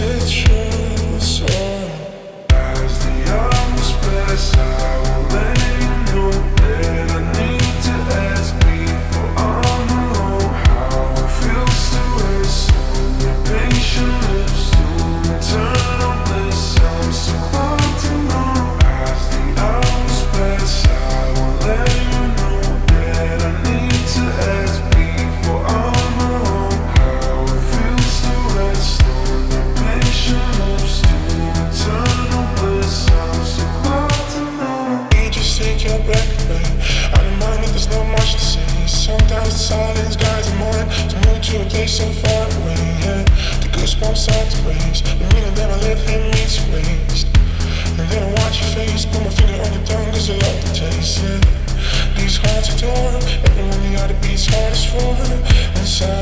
citrus. As the hours pass, I will let you know that I need to ask before I'm alone. How it feels to rest on your patient lips, to eternal bliss. I'm so close to know. As the hours pass, I will let you know that I need to ask before I'm alone. How it feels to rest on your patient lips, to eternal bliss. I'm so close to know. You just take your breath away. I don't mind if there's not much to say. Sometimes the silence guides the mind to move to a place so far away. Yeah, the goosebumps start to raise. The minute that my left hand meets your waist, and then I watch your face, put my finger on your tongue 'cause I love the taste. Yeah, these hearts adore. Everyone the other beats hardest for inside.